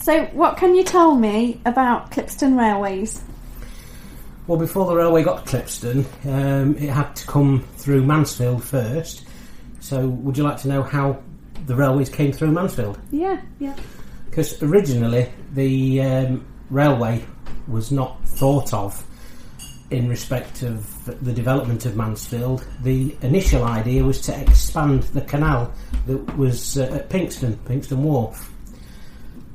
So what can you tell me about Clipston Railways? Well, before the railway got to Clipston, it had to come through Mansfield first. So would you like to know how the railways came through Mansfield? Yeah. Because originally the railway was not thought of in respect of the development of Mansfield. The initial idea was to expand the canal that was at Pinxton Wharf.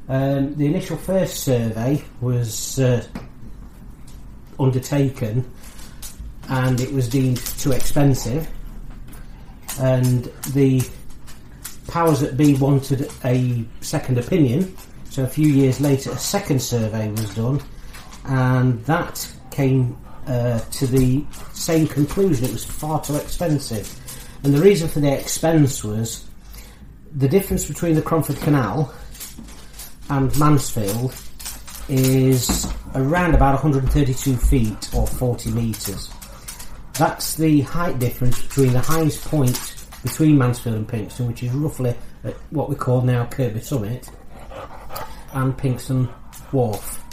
The initial first survey was undertaken, and it was deemed too expensive, and the powers that be wanted a second opinion. So a few years later a second survey was done, and that came to the same conclusion: it was far too expensive. And the reason for the expense was the difference between the Cromford Canal and Mansfield is around about 132 feet or 40 metres. That's the height difference between the highest point between Mansfield and Pinxton, which is roughly at what we call now Kirby Summit, and Pinxton Wharf.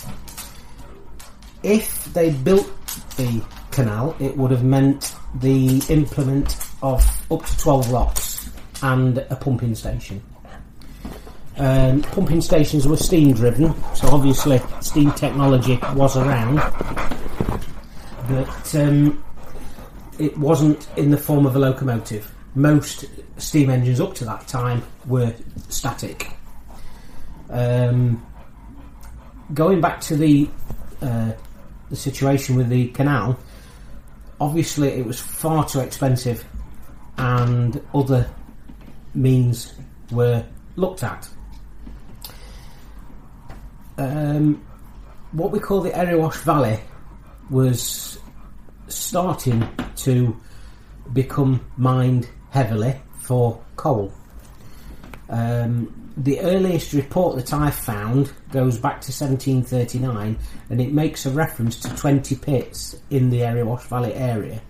If they built the canal, it would have meant the implement of up to 12 locks and a pumping station. Pumping stations were steam driven, so obviously steam technology was around, but it wasn't in the form of a locomotive. Most steam engines up to that time were static. Going back to the situation with the canal, obviously it was far too expensive and other means were looked at. What we call the Erewash Valley was starting to become mined heavily for coal. The earliest report that I found goes back to 1739, and it makes a reference to 20 pits in the Erewash Valley area,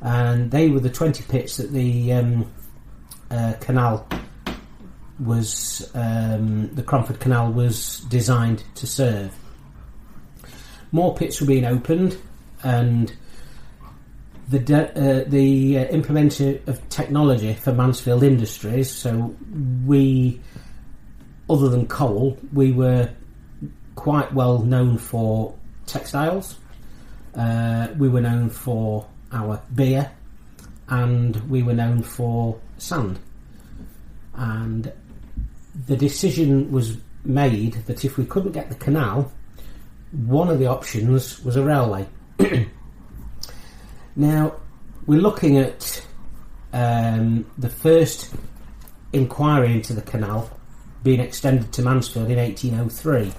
and they were the 20 pits that the canal was the Cromford Canal was designed to serve. More pits were being opened, and the implementation of technology for Mansfield Industries. So we, other than coal, we were quite well known for textiles. We were known for our beer, and we were known for sand. And the decision was made that if we couldn't get the canal, one of the options was a railway. Now, we're looking at the first inquiry into the canal being extended to Mansfield in 1803.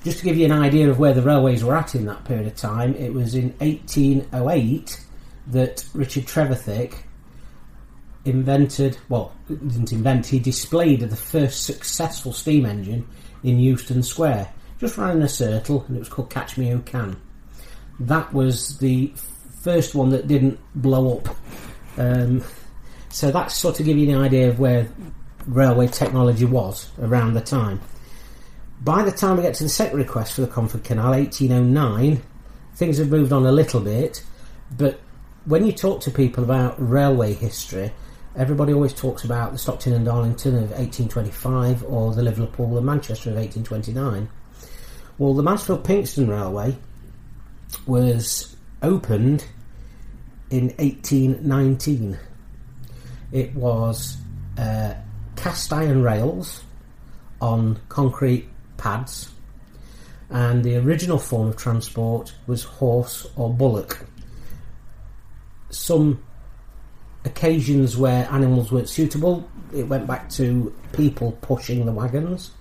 Just to give you an idea of where the railways were at in that period of time, it was in 1808 that Richard Trevithick he displayed the first successful steam engine in Euston Square. Just ran in a circle, and it was called Catch Me Who Can. That was the first one that didn't blow up. So that's sort of give you an idea of where railway technology was around the time. By the time we get to the second request for the Cromford Canal, 1809, things have moved on a little bit, but when you talk to people about railway history, everybody always talks about the Stockton and Darlington of 1825 or the Liverpool and Manchester of 1829. Well, the Mansfield Pinxton Railway was opened in 1819. It was cast iron rails on concrete pads, and the original form of transport was horse or bullock. Some occasions where animals weren't suitable, it went back to people pushing the wagons,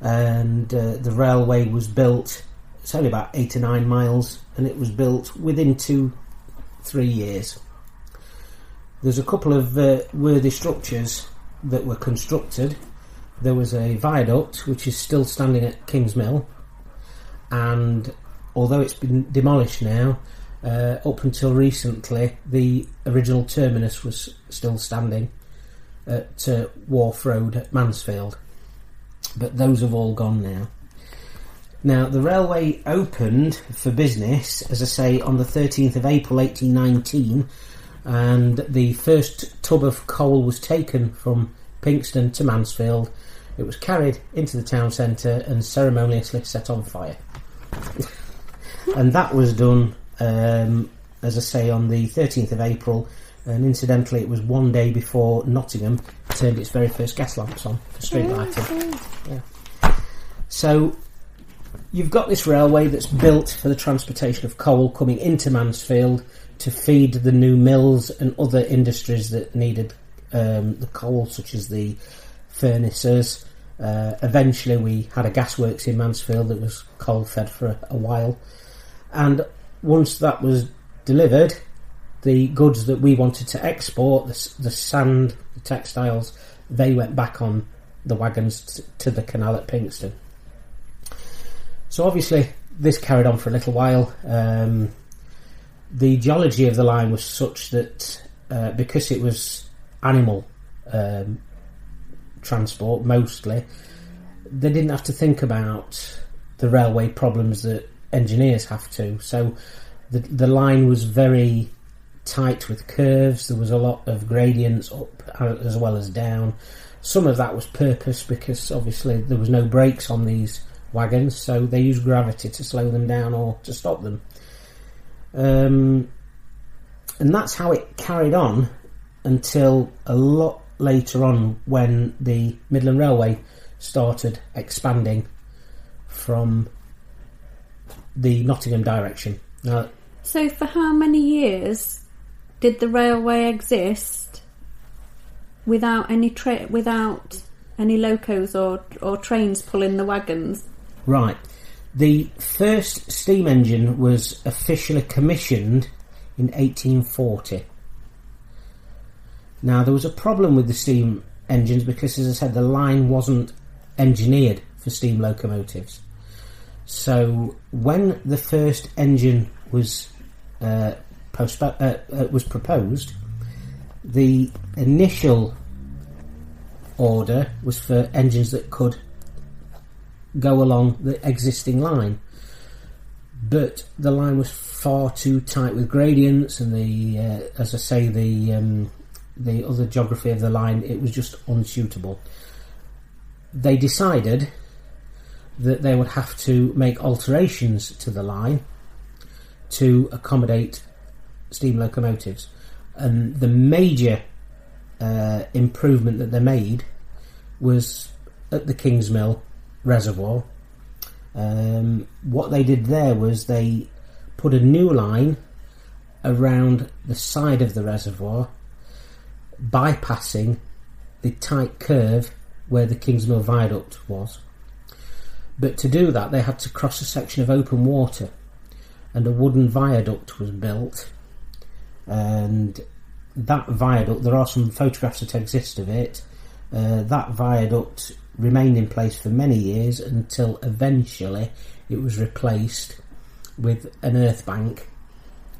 and the railway was built. It's only about 8 or 9 miles, and it was built within 2-3 years. There's a couple of worthy structures that were constructed. There was a viaduct which is still standing at King's Mill, and although it's been demolished now, up until recently the original terminus was still standing at Wharf Road at Mansfield. but those have all gone now. Now, the railway opened for business, as I say, on the 13th of April 1819, and the first tub of coal was taken from Pinxton to Mansfield. It was carried into the town centre and ceremoniously set on fire. And that was done, as I say, on the 13th of April, and incidentally it was one day before Nottingham turned its very first gas lamps on for street lighting. Yeah. So you've got this railway that's built for the transportation of coal coming into Mansfield to feed the new mills and other industries that needed the coal, such as the furnaces. Eventually we had a gasworks in Mansfield that was coal fed for a while, and once that was delivered, the goods that we wanted to export, the sand, the textiles, they went back on the wagons to the canal at Pinxton. So obviously this carried on for a little while. The geology of the line was such that because it was animal transport mostly, they didn't have to think about the railway problems that engineers have to. So the line was very tight with curves. There was a lot of gradients up as well as down. Some of that was purpose because obviously there was no brakes on these wagons, so they used gravity to slow them down or to stop them. And that's how it carried on until a lot later on, when the Midland Railway started expanding from the Nottingham direction. Now, so for how many years did the railway exist without any locos or trains pulling the wagons? Right. The first steam engine was officially commissioned in 1840. Now, there was a problem with the steam engines because, as I said, the line wasn't engineered for steam locomotives. So when the first engine was proposed, the initial order was for engines that could go along the existing line, but the line was far too tight with gradients, and as I say, the other geography of the line, it was just unsuitable. They decided that they would have to make alterations to the line to accommodate steam locomotives, and the major improvement that they made was at the Kingsmill reservoir. What they did there was they put a new line around the side of the reservoir, bypassing the tight curve where the Kingsmill viaduct was. But to do that, they had to cross a section of open water, and a wooden viaduct was built. And that viaduct, there are some photographs that exist of it. That viaduct remained in place for many years until eventually it was replaced with an earth bank,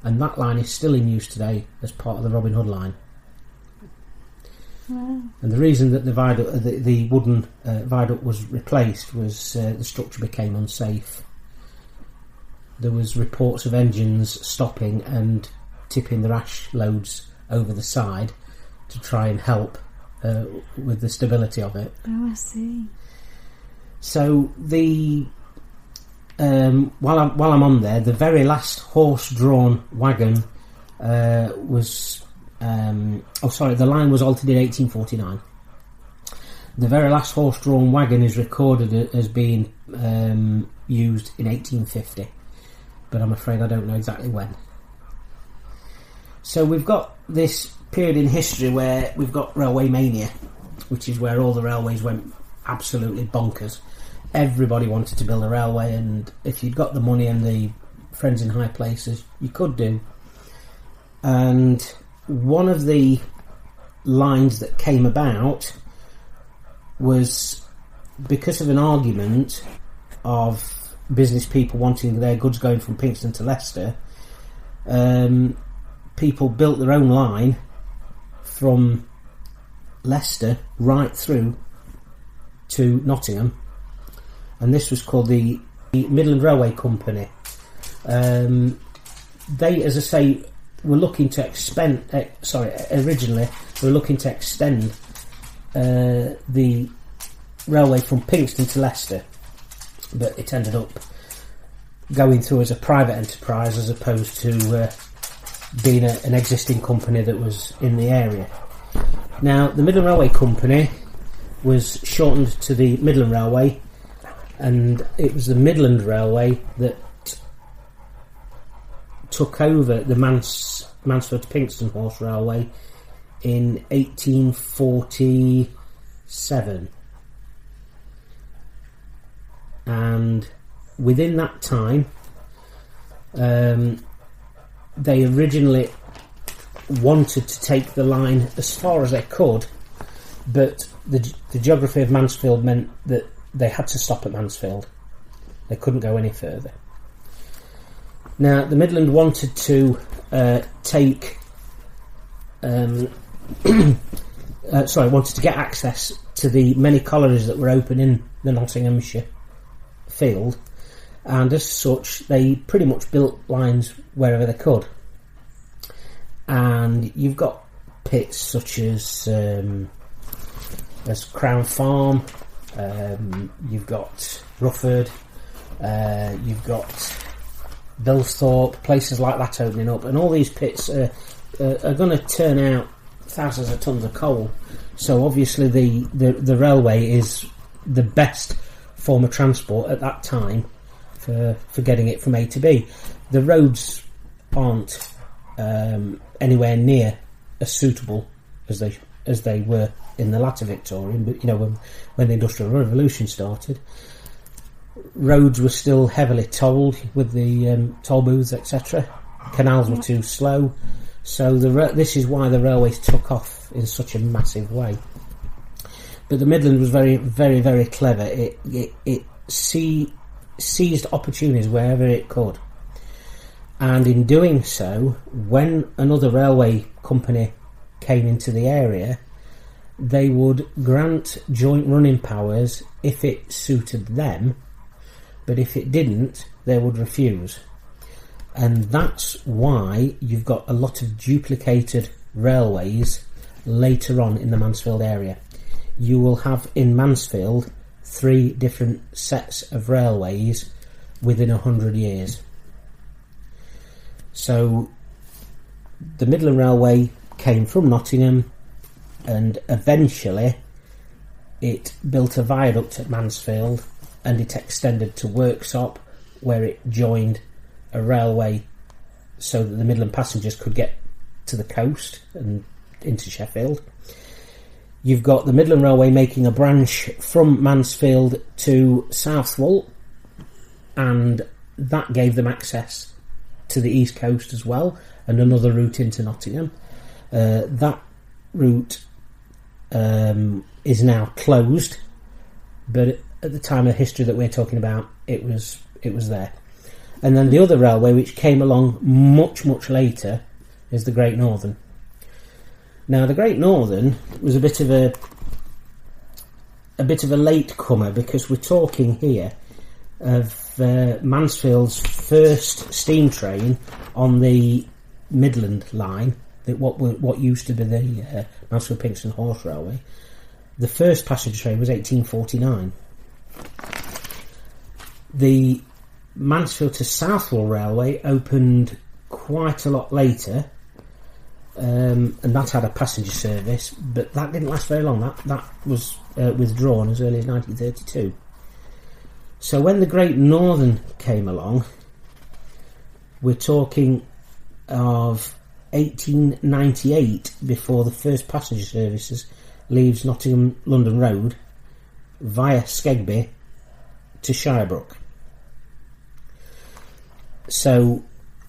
and that line is still in use today as part of the Robin Hood line. Wow. And the reason that the wooden viaduct was replaced was the structure became unsafe. There was reports of engines stopping and tipping their ash loads over the side to try and help with the stability of it. Oh, I see. So while I'm on there, the very last horse-drawn wagon was. The line was altered in 1849. The very last horse-drawn wagon is recorded as being used in 1850, but I'm afraid I don't know exactly when. So we've got this period in history where we've got railway mania, which is where all the railways went absolutely bonkers. Everybody wanted to build a railway, and if you'd got the money and the friends in high places, you could do. And one of the lines that came about was because of an argument of business people wanting their goods going from Pinxton to Leicester. People built their own line from Leicester right through to Nottingham and this was called the Midland Railway Company. They, as I say, were looking to originally were looking to extend the railway from Pinxton to Leicester, but it ended up going through as a private enterprise as opposed to being an existing company that was in the area. Now, the Midland Railway Company was shortened to the Midland Railway, and it was the Midland Railway that took over the Mansfield to Pinxton Horse Railway in 1847. And within that time, they originally wanted to take the line as far as they could, but the geography of Mansfield meant that they had to stop at Mansfield. They couldn't go any further. Now, the Midland wanted to wanted to get access to the many collieries that were open in the Nottinghamshire field, and as such, they pretty much built lines wherever they could. And you've got pits such as Crown Farm, you've got Rufford, you've got Billthorpe, places like that opening up, and all these pits are going to turn out thousands of tons of coal. So obviously the railway is the best form of transport at that time for getting it from A to B. The roads aren't anywhere near as suitable as they were in the latter Victorian, but when the Industrial Revolution started, roads were still heavily tolled with the toll booths, etc. Canals were too slow, so this is why the railways took off in such a massive way. But the Midland was very, very, very clever. It seized opportunities wherever it could, and in doing so, when another railway company came into the area, they would grant joint running powers if it suited them, but if it didn't, they would refuse. And that's why you've got a lot of duplicated railways later on in the Mansfield area. You will have in Mansfield 3 different sets of railways within 100 years. So the Midland Railway came from Nottingham, and eventually it built a viaduct at Mansfield, and it extended to Worksop, where it joined a railway so that the Midland passengers could get to the coast and into Sheffield. You've got the Midland Railway making a branch from Mansfield to Southwold, and that gave them access to the east coast as well, and another route into Nottingham. That route is now closed, but at the time of history that we're talking about, it was there. And then the other railway, which came along much, much later, is the Great Northern. Now, the Great Northern was a bit of a late comer, because we're talking here of Mansfield's first steam train on the Midland line, what used to be the Mansfield Pinxton Horse Railway. The first passenger train was 1849. The Mansfield to Southwold Railway opened quite a lot later, and that had a passenger service, but that didn't last very long. That was withdrawn as early as 1932. So when the Great Northern came along, we're talking of 1898 before the first passenger services leaves Nottingham London Road via Skegby to Shirebrook. So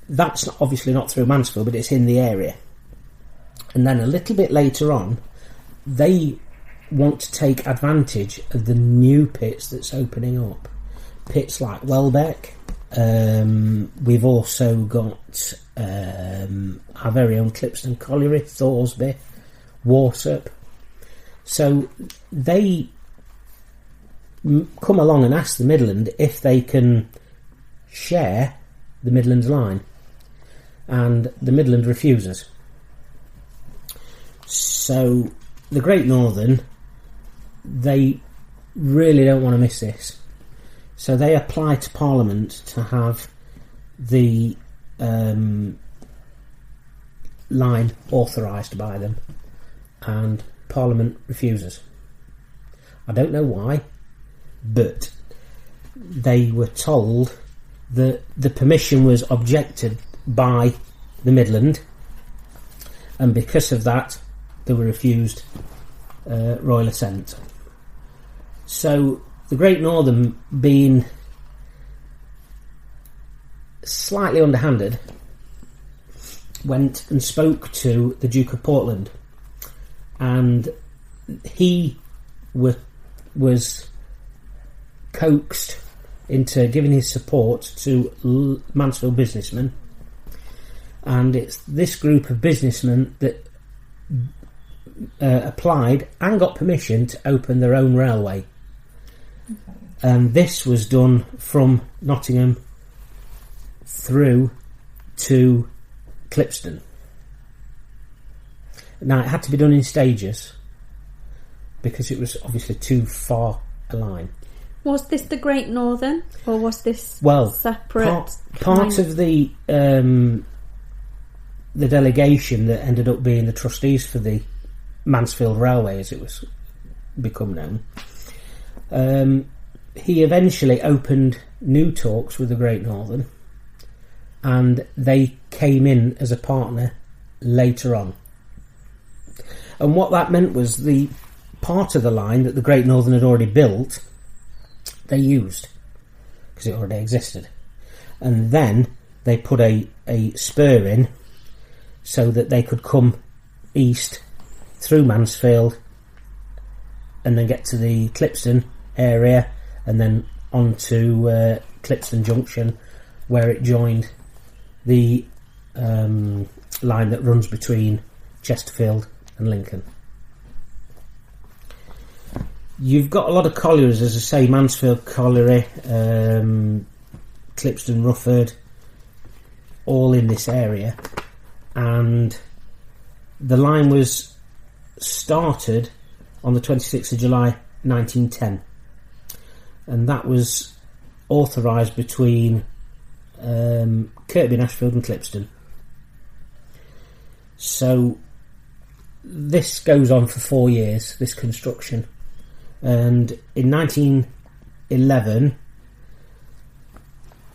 that's obviously not through Mansfield, but it's in the area. And then a little bit later on, they want to take advantage of the new pits that's opening up. Pits like Welbeck. We've also got our very own Clipston Colliery, Thoresby, Warsop. So they come along and ask the Midland if they can share the Midlands line, and the Midland refuses. So the Great Northern, they really don't want to miss this, so they apply to Parliament to have the line authorised by them, and Parliament refuses. I don't know why, but they were told that the permission was objected by the Midland, and because of that they were refused royal assent. So the Great Northern, being slightly underhanded, went and spoke to the Duke of Portland, and he was coaxed into giving his support to Mansfield businessmen, and it's this group of businessmen that applied and got permission to open their own railway. And this was done from Nottingham through to Clipston. Now, it had to be done in stages because it was obviously too far a line. Was this the Great Northern, or was this separate? Part of the delegation that ended up being the trustees for the Mansfield Railway, as it was become known, he eventually opened new talks with the Great Northern, and they came in as a partner later on. And what that meant was the part of the line that the Great Northern had already built, they used, because it already existed. And then they put a spur in so that they could come east through Mansfield and then get to the Clipston area, and then on to Clipston Junction, where it joined the line that runs between Chesterfield and Lincoln. You've got a lot of collieries, as I say, Mansfield Colliery, Clipston, Rufford, all in this area, and the line was started on the 26th of July 1910, and that was authorised between Kirkby and Ashfield and Clipston. So this goes on for 4 years, this construction. And in 1911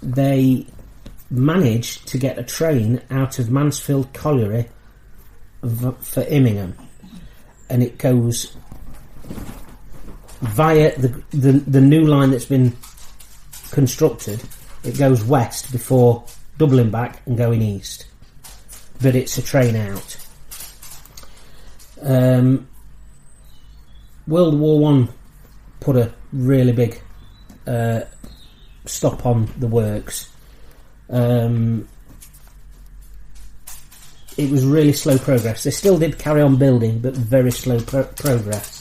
they managed to get a train out of Mansfield Colliery for Immingham, and it goes via the new line that's been constructed. It goes west before doubling back and going east, but it's a train out. World War One put a really big stop on the works. It was really slow progress. They still did carry on building, but very slow progress.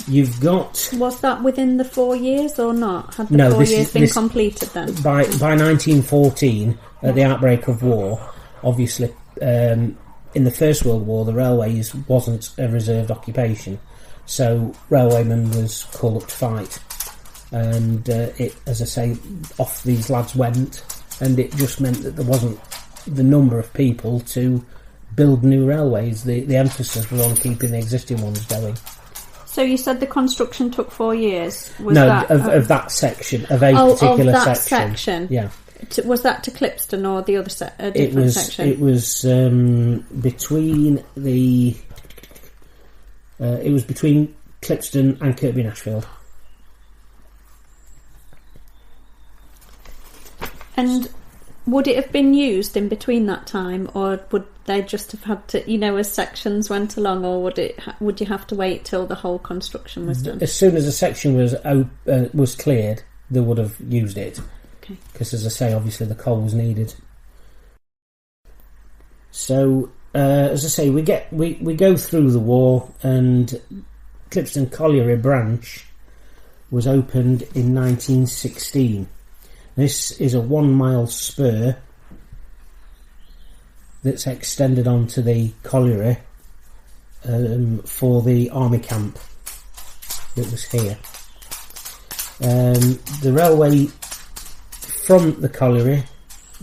You've got... Was that within the 4 years or not? Had the 4 years been completed then? By 1914, at the outbreak of war, obviously, in the First World War, the railways wasn't a reserved occupation, so railwaymen was called up to fight, and it, as I say, off these lads went, and it just meant that there wasn't the number of people to build new railways. The emphasis was on keeping the existing ones going. So you said the construction took 4 years? Of that section, of a particular of that section. Yeah. Was that to Clipston or the other different section? It was between the... it was between Clipston and Kirkby and Ashfield. And would it have been used in between that time, or would they just have had to, as sections went along, or would you have to wait till the whole construction was done? As soon as a section was cleared, they would have used it. Okay. Because, as I say, obviously the coal was needed. So, as I say, we go through the war, and Clipston Colliery branch was opened in 1916. This is a 1 mile spur that's extended onto the colliery for the army camp that was here. The railway from the colliery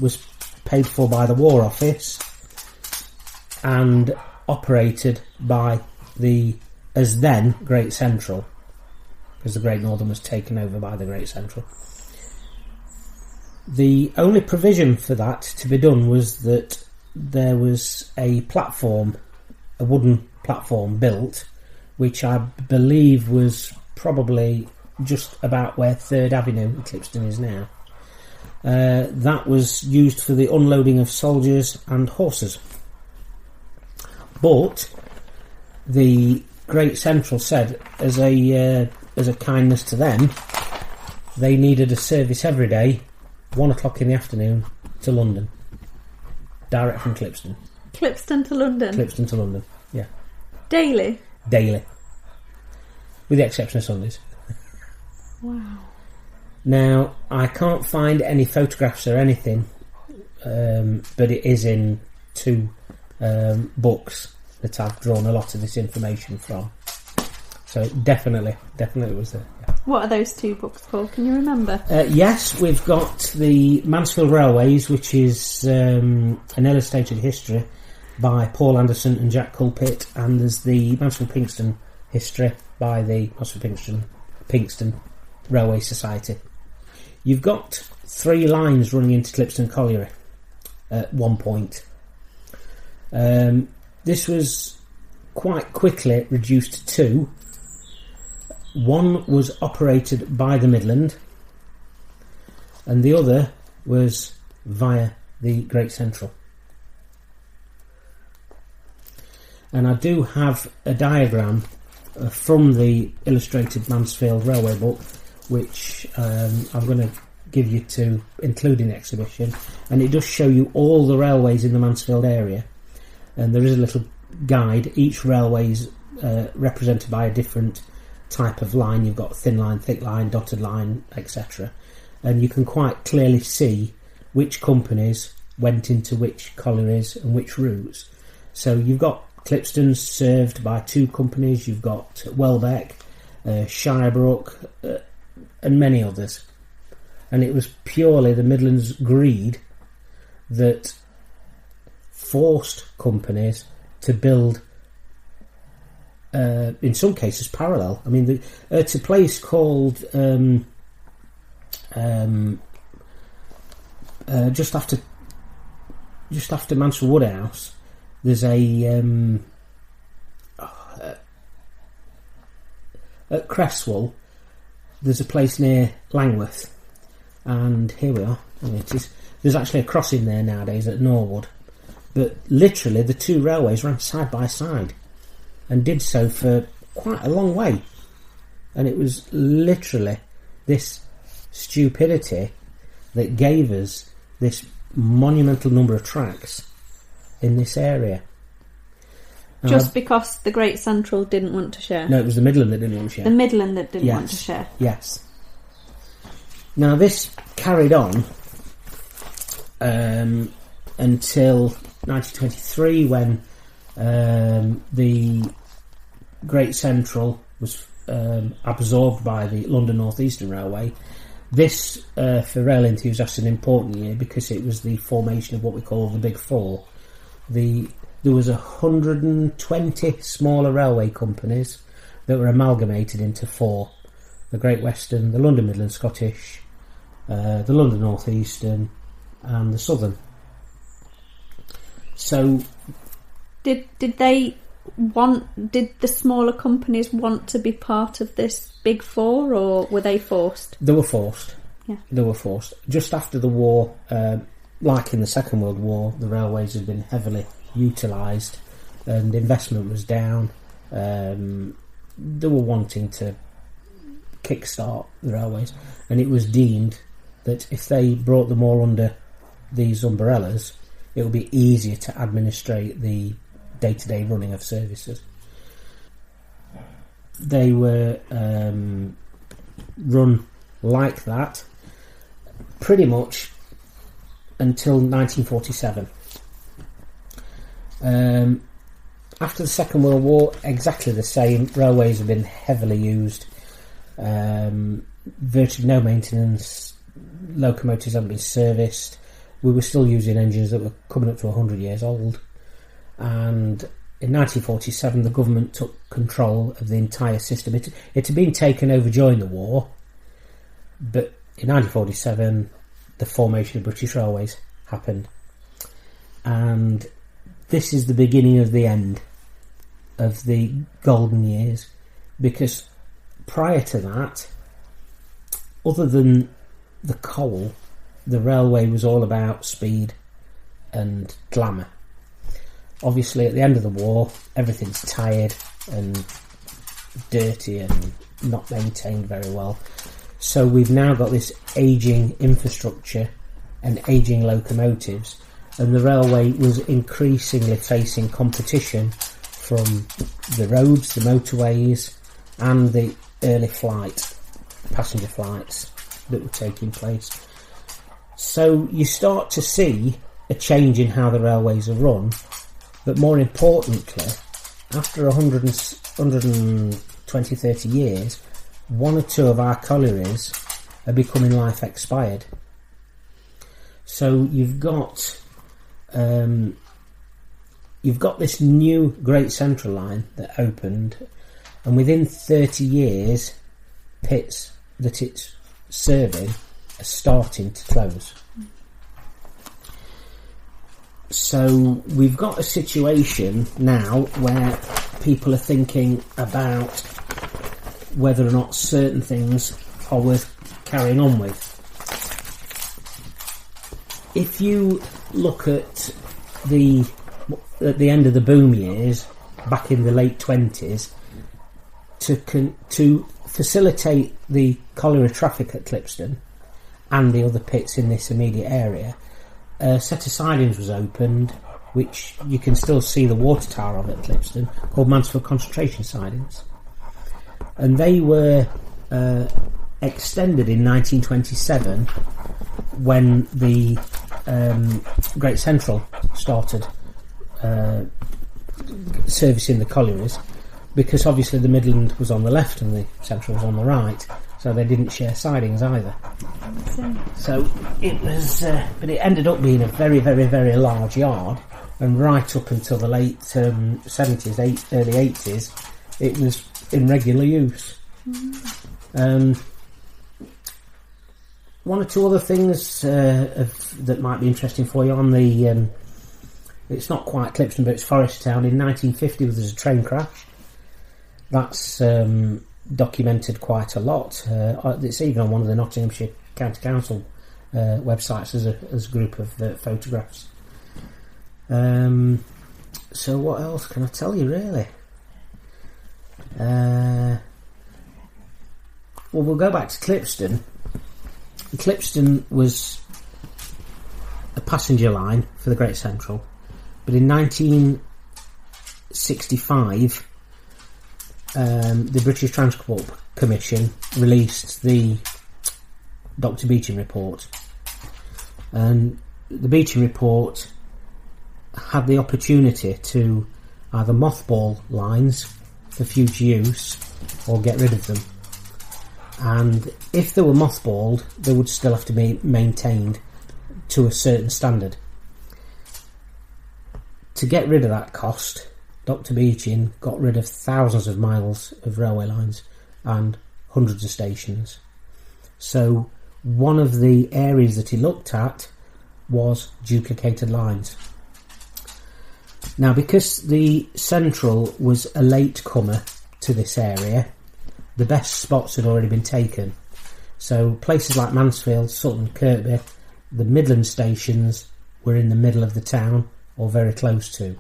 was paid for by the War Office and operated by the, as then, Great Central, because the Great Northern was taken over by the Great Central. The only provision for that to be done was that there was a platform, a wooden platform built, which I believe was probably just about where 3rd Avenue in Clipston is now. That was used for the unloading of soldiers and horses. But the Great Central said, as a kindness to them, they needed a service every day, 1 o'clock in the afternoon, to London, direct from Clipston. Clipston to London? Clipston to London, yeah. Daily? Daily. With the exception of Sundays. Wow. Now, I can't find any photographs or anything, but it is in 2 books that I've drawn a lot of this information from. So definitely was there. Yeah. What are those 2 books called? Can you remember? Yes, we've got the Mansfield Railways, which is an illustrated history by Paul Anderson and Jack Culpit, and there's the Mansfield Pinxton history by the Mansfield Pinxton Railway Society. You've got 3 lines running into Clipston Colliery at one point. This was quite quickly reduced to 2. One was operated by the Midland, and the other was via the Great Central. And I do have a diagram from the illustrated Mansfield Railway book, which I'm going to give you to include in the exhibition, and it does show you all the railways in the Mansfield area, and there is a little guide. Each railway is represented by a different type of line. You've got thin line, thick line, dotted line, etc., and you can quite clearly see which companies went into which collieries and which routes. So you've got Clipston served by 2 companies, you've got Welbeck, Shirebrook, and many others. And it was purely the Midlands' greed that forced companies to build, in some cases, parallel. I mean, it's a place called just after Mansfield Woodhouse. There's at Cresswell. There's a place near Langworth, and here we are. There's actually a crossing there nowadays at Norwood, but literally the 2 railways ran side by side, and did so for quite a long way. And it was literally this stupidity that gave us this monumental number of tracks in this area. Just because the Great Central didn't want to share? No, it was the Midland that didn't want to share. The Midland that didn't want to share? Yes. Now this carried on until 1923, when the Great Central was absorbed by the London North Eastern Railway. This, for rail enthusiasts, is an important year because it was the formation of what we call the Big Four. There was 120 smaller railway companies that were amalgamated into 4: the Great Western, the London Midland Scottish, the London North Eastern, and the Southern. So, did the smaller companies want to be part of this Big Four, or were they forced? They were forced. Yeah. They were forced. Just after the war, like in the Second World War, the railways had been heavily utilised and investment was down. They were wanting to kickstart the railways, and it was deemed that if they brought them all under these umbrellas, it would be easier to administrate the day-to-day running of services. They were run like that pretty much until 1947. After the Second World War, exactly the same. Railways have been heavily used. Virtually no maintenance. Locomotives haven't been serviced. We were still using engines that were coming up to 100 years old. And in 1947, the government took control of the entire system. It had been taken over during the war, but in 1947, the formation of British Railways happened. And this is the beginning of the end of the golden years, because prior to that, other than the coal, the railway was all about speed and glamour. Obviously, at the end of the war, everything's tired and dirty and not maintained very well. So we've now got this ageing infrastructure and ageing locomotives, and the railway was increasingly facing competition from the roads, the motorways, and the early flight, passenger flights that were taking place. So you start to see a change in how the railways are run, but more importantly, after 120, 30 years, one or two of our collieries are becoming life expired. So you've got this new Great Central line that opened, and within 30 years, pits that it's serving are starting to close. So we've got a situation now where people are thinking about whether or not certain things are worth carrying on with. If you look at the end of the boom years, back in the late 20s, to facilitate the colliery traffic at Clipston and the other pits in this immediate area, a set of sidings was opened, which you can still see the water tower of at Clipston, called Mansfield concentration sidings. And they were extended in 1927 when the Great Central started servicing the collieries, because obviously the Midland was on the left and the Central was on the right, so they didn't share sidings either. So it was, but it ended up being a very, very, very large yard, and right up until the late 70s, early 80s, it was in regular use. One or two other things that might be interesting for you on the it's not quite Clipston, but it's Forest Town. In 1950 there was a train crash. That's documented quite a lot. It's even on one of the Nottinghamshire County Council websites as a group of photographs. So what else can I tell you, really? Well, we'll go back to Clipston. Clipston was a passenger line for the Great Central, but in 1965 the British Transport Commission released the Dr. Beeching report, and the Beeching report had the opportunity to either mothball lines for future use or get rid of them. And if they were mothballed, they would still have to be maintained to a certain standard. To get rid of that cost, Dr. Beeching got rid of thousands of miles of railway lines and hundreds of stations. So one of the areas that he looked at was duplicated lines. Now, because the Central was a latecomer to this area, the best spots had already been taken. So places like Mansfield, Sutton, Kirkby, the Midland stations were in the middle of the town or very close to.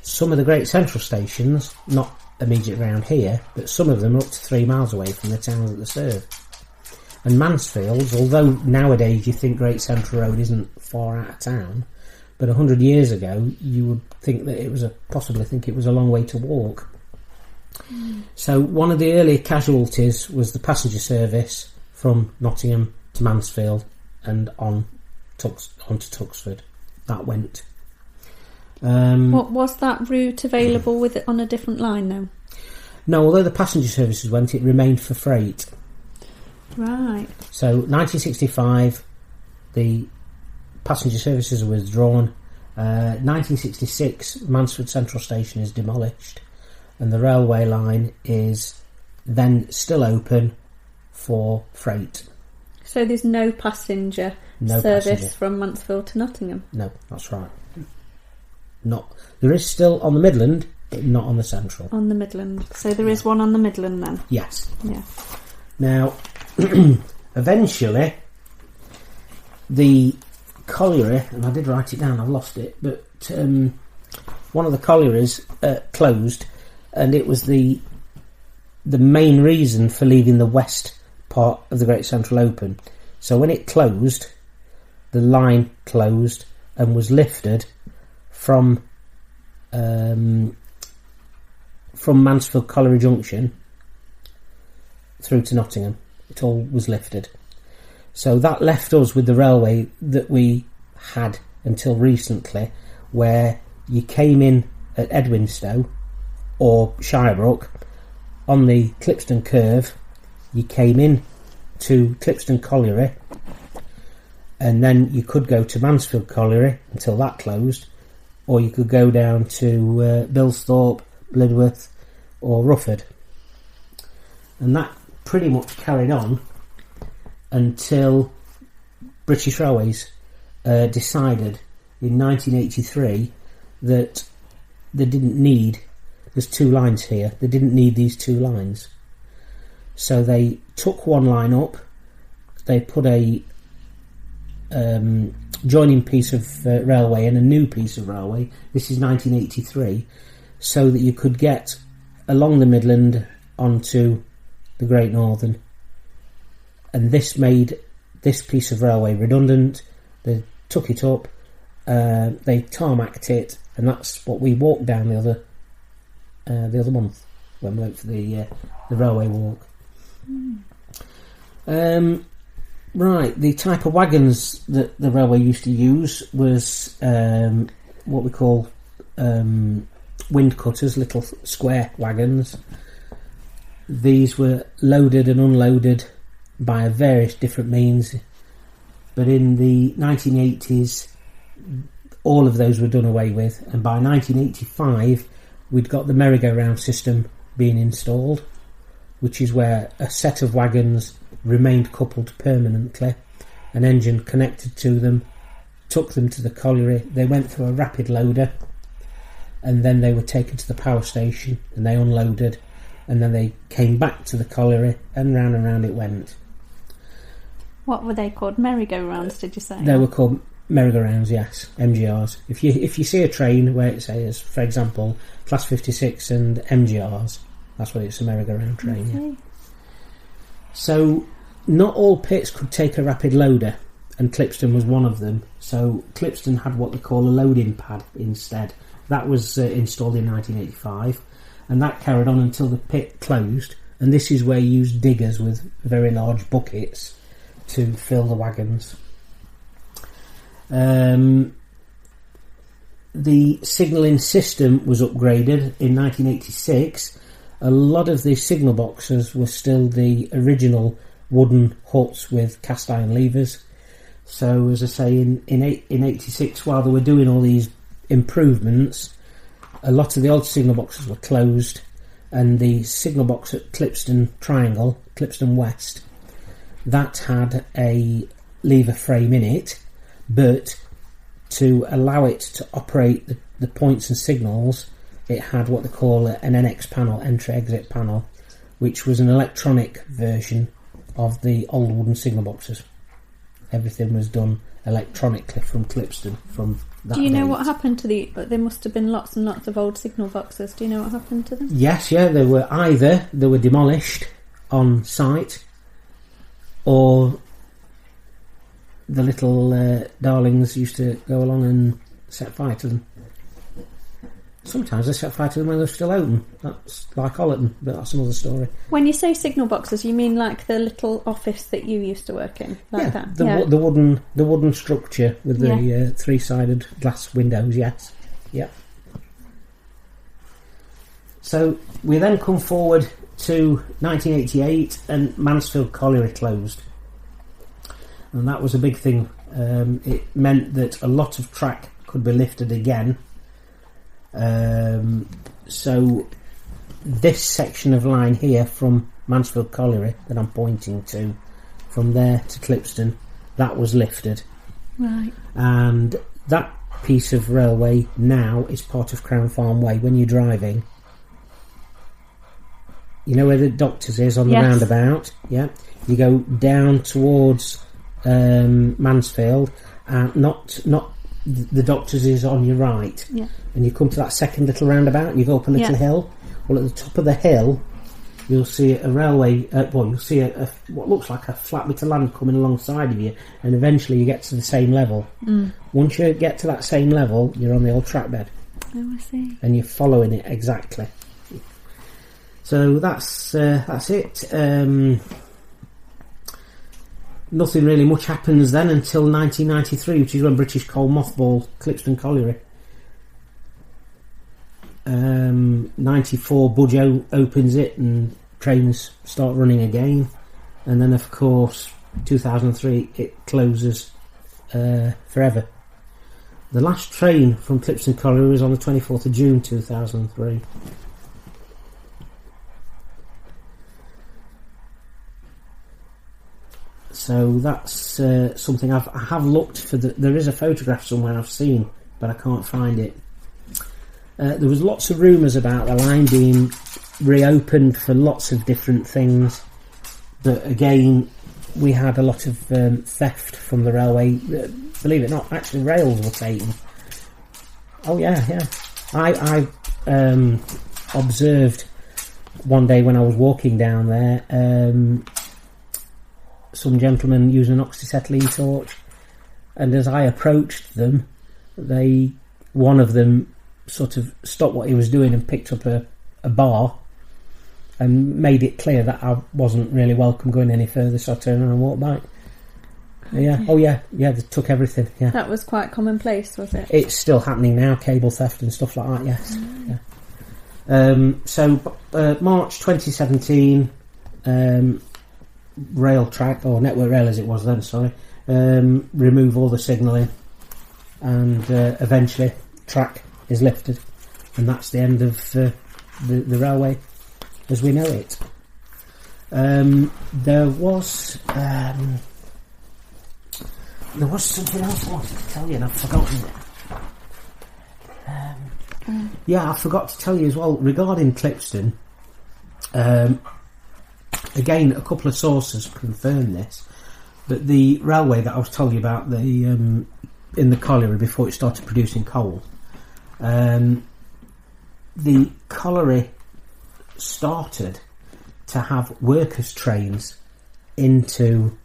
Some of the Great Central stations, not immediate around here, but some of them are up to 3 miles away from the towns that they serve. And Mansfield, although nowadays you think Great Central Road isn't far out of town, but 100 years ago you would think that it was possibly think it was a long way to walk. So one of the earlier casualties was the passenger service from Nottingham to Mansfield and onto Tuxford. That went. What was that route available with it on a different line though? No, although the passenger services went, it remained for freight. Right. So 1965, the passenger services are withdrawn. 1966, Mansfield Central Station is demolished, and the railway line is then still open for freight. So there's no passenger service from Mansfield to Nottingham? No, that's right. There is still on the Midland, but not on the Central. On the Midland. So there is one on the Midland then? Yes. Yeah. Now, eventually, the colliery, and I did write it down, I've lost it, but one of the collieries closed, and it was the main reason for leaving the west part of the Great Central open. So when it closed, the line closed and was lifted from Mansfield Colliery Junction through to Nottingham. It all was lifted. So that left us with the railway that we had until recently, where you came in at Edwinstowe or Shirebrook on the Clipston curve, you came in to Clipston Colliery, and then you could go to Mansfield Colliery until that closed, or you could go down to Billsthorpe, Blidworth or Rufford. And that pretty much carried on until British Railways decided in 1983 that they didn't need, there's two lines here, they didn't need these two lines. So they took one line up, they put a joining piece of railway and a new piece of railway, this is 1983, so that you could get along the Midland onto the Great Northern. And this made this piece of railway redundant. They took it up, they tarmacked it, and that's what we walked down the other month when we went for the railway walk. Right, the type of wagons that the railway used to use was what we call wind cutters, little square wagons. These were loaded and unloaded by various different means, but in the 1980s all of those were done away with, and by 1985 we'd got the merry-go-round system being installed, which is where a set of wagons remained coupled permanently, an engine connected to them, took them to the colliery, they went through a rapid loader, and then they were taken to the power station and they unloaded, and then they came back to the colliery, and round it went. What were they called? Merry-go-rounds, did you say? They were called merry-go-rounds, yes, MGRs. If you see a train where it says, for example, Class 56 and MGRs, that's what it's, a merry-go-round train. Okay. Yeah. So not all pits could take a rapid loader, and Clipston was one of them. So Clipston had what they call a loading pad instead. That was installed in 1985, and that carried on until the pit closed, and this is where you use diggers with very large buckets to fill the wagons. The signalling system was upgraded in 1986. A lot of the signal boxes were still the original wooden huts with cast iron levers. So, as I say, in 86, while they were doing all these improvements, a lot of the old signal boxes were closed, and the signal box at Clipston Triangle, Clipston West, that had a lever frame in it, but to allow it to operate the points and signals, it had what they call an NX panel, entry-exit panel, which was an electronic version of the old wooden signal boxes. Everything was done electronically from Clipston from that Do you know date. what happened to there must have been lots and lots of old signal boxes. Do you know what happened to them? Yes, yeah, they were demolished on site, or the little darlings used to go along and set fire to them. Sometimes they set fire to them when they're still open. That's like Ollerton, but that's another story. When you say signal boxes, you mean like the little office that you used to work in, like that? The wooden structure with the three-sided glass windows. Yes, yeah. So we then come forward to 1988, and Mansfield Colliery closed, and that was a big thing. It meant that a lot of track could be lifted again. So this section of line here from Mansfield Colliery that I'm pointing to, from there to Clipston, that was lifted. Right. And that piece of railway now is part of Crown Farm Way. When you're driving, you know where the Doctors is on the roundabout? Yeah. You go down towards Mansfield, and not the Doctors is on your right, and you come to that second little roundabout and you go up a little hill. Well, at the top of the hill you'll see a railway, you'll see a what looks like a flat bit of land coming alongside of you, and eventually you get to the same level. Once you get to that same level, you're on the old track bed. Oh, I see. And you're following it exactly. So that's it. Nothing really much happens then until 1993, which is when British Coal mothballed Clipston Colliery. 94, Budge opens it and trains start running again, and then of course 2003 it closes forever. The last train from Clipston Colliery was on the 24th of June 2003. So that's something I have looked for. There is a photograph somewhere I've seen, but I can't find it. There was lots of rumours about the line being reopened for lots of different things, but again, we had a lot of theft from the railway. Believe it or not, actually rails were taken. Oh yeah. I observed one day when I was walking down there. Some gentlemen using an oxyacetylene torch, and as I approached them, one of them sort of stopped what he was doing and picked up a bar and made it clear that I wasn't really welcome going any further, so I turned around and walked back. Yeah, they took everything. Yeah, that was quite commonplace, was it? It's still happening now, cable theft and stuff like that. Yes. Yeah. March 2017. Rail track, or Network Rail as it was then, remove all the signalling, and eventually track is lifted, and that's the end of the railway as we know it. There was something else I wanted to tell you and I've forgotten it. Yeah, I forgot to tell you as well regarding Clipston. Again, a couple of sources confirm this, but the railway that I was telling you about, in the colliery before it started producing coal, the colliery started to have workers' trains into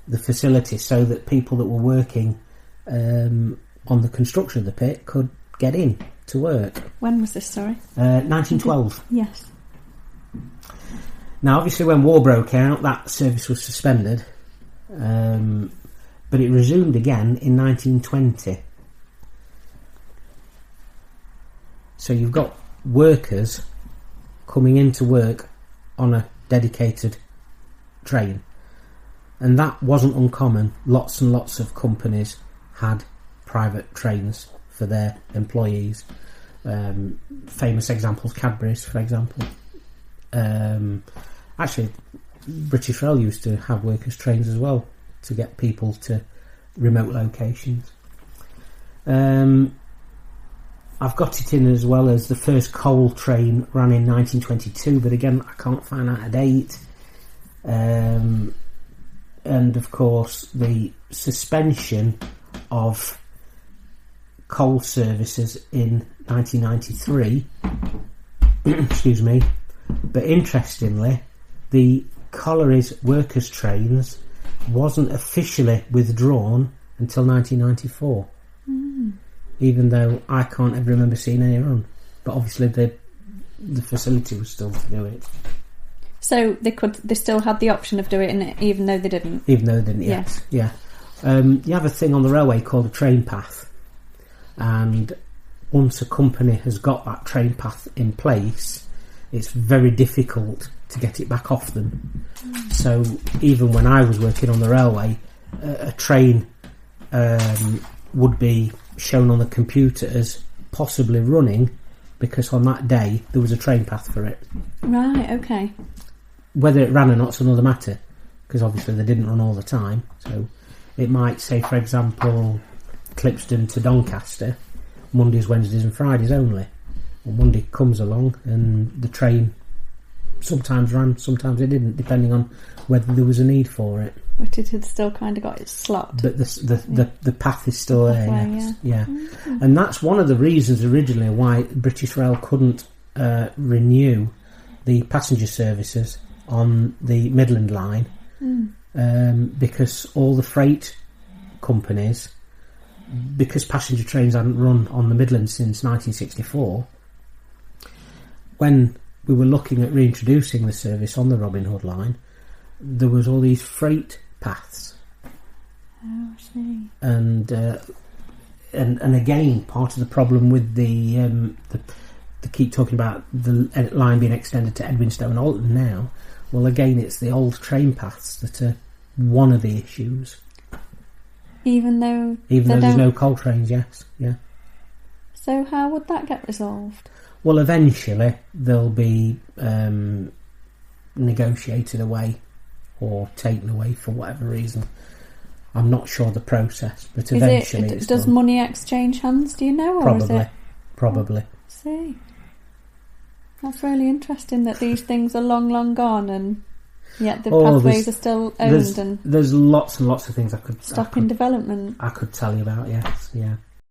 the facility so that people that were working on the construction of the pit could get in to work. When was this, sorry? 1912. Yes. Now, obviously, when war broke out, that service was suspended, but it resumed again in 1920. So you've got workers coming into work on a dedicated train, and that wasn't uncommon. Lots and lots of companies had private trains for their employees. Famous examples, Cadbury's, for example. Actually, British Rail used to have workers' trains as well to get people to remote locations. I've got it in as well as the first coal train ran in 1922, but again, I can't find out a date. And of course, the suspension of coal services in 1993. Excuse me. But interestingly, the colliery's workers' trains wasn't officially withdrawn until 1994. Even though I can't ever remember seeing any run. but obviously the facility was still to do it. So they still had the option of doing it even though they didn't? Even though they didn't, yes. Yeah. You have a thing on the railway called a train path, and once a company has got that train path in place, it's very difficult to get it back off them. So even when I was working on the railway, a train would be shown on the computer as possibly running because on that day there was a train path for it. Right, okay. Whether it ran or not's another matter, because obviously they didn't run all the time. So it might say, for example, Clipston to Doncaster, Mondays, Wednesdays and Fridays only. Well, Monday comes along and the train sometimes ran, sometimes it didn't, depending on whether there was a need for it. But it had still kind of got its slot. But the path is still there, pathway, yes. yeah. Mm-hmm. And that's one of the reasons originally why British Rail couldn't renew the passenger services on the Midland line, because all the freight companies, because passenger trains hadn't run on the Midland since 1964, when we were looking at reintroducing the service on the Robin Hood line, there was all these freight paths. Oh, I see. And again, part of the problem with the keep talking about the line being extended to Edwinstowe and Alton now. Well, again, it's the old train paths that are one of the issues. Even though there's no coal trains, yes, yeah. So how would that get resolved? Well, eventually they'll be negotiated away or taken away for whatever reason. I'm not sure the process, but eventually does money exchange hands, do you know? Or Probably. Is it... Probably. See. That's really interesting that these things are long, long gone and yet the pathways are still owned. There's lots and lots of things I could... Stopping development. I could tell you about, yes, yeah.